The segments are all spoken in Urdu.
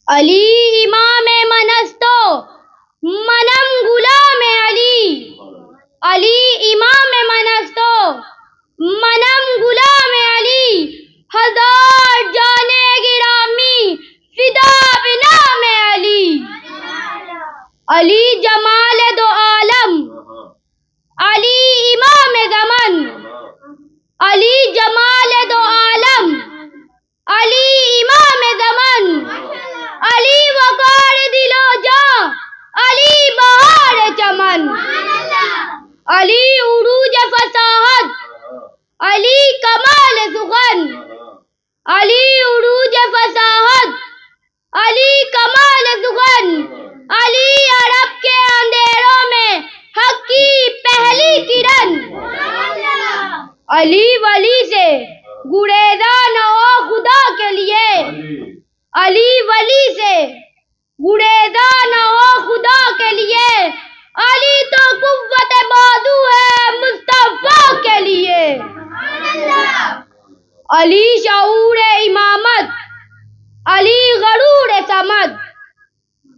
علی امام من است و منم غلام علی. علی امام من است و منم غلام علی. ہزار جانے گرامی فدا به نام علی. علی جمال دو عالم، علی امام زمان. علی جمال دو عالم، علی امام زمان. علی وقار دل و جاں، علی بہار چمن. علی عروج فصاحت، علی کمال سخن. علی عروج فصاحت، علی کمال سخن. علی عرب کے اندھیروں میں حق کی پہلی کرن. علی ولی سے گریزاں نہ ہو خدا کے لیے. علی ولی سے گریزاں نہ ہو خدا کے لیے. علی تو قوت بازو ہے مصطفیٰ کے لیے. علی شعور امامت، علی غرور صمد.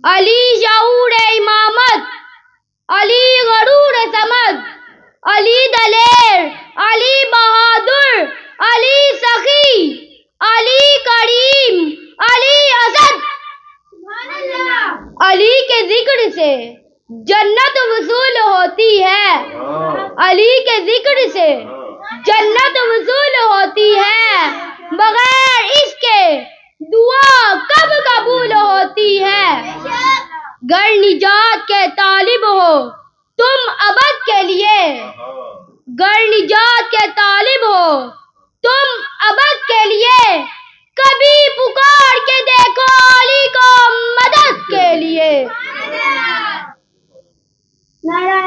علی شعور امامت، علی غرور صمد. علی دلیر، علی بہادر، علی سخی، علی کریم، علی اسد. علی کے ذکر سے جنت وصول ہوتی ہے. علی کے ذکر سے جنت وصول ہوتی ہے. بغیر اس کے دعا کب قبول ہوتی ہے. گر نجات کے طالب ہو تم ابد کے لیے. گر نجات کے طالب ہو تم ابد کے لیے. کبھی پکار کے دیکھو علی کو مدد کے لیے. نعرہ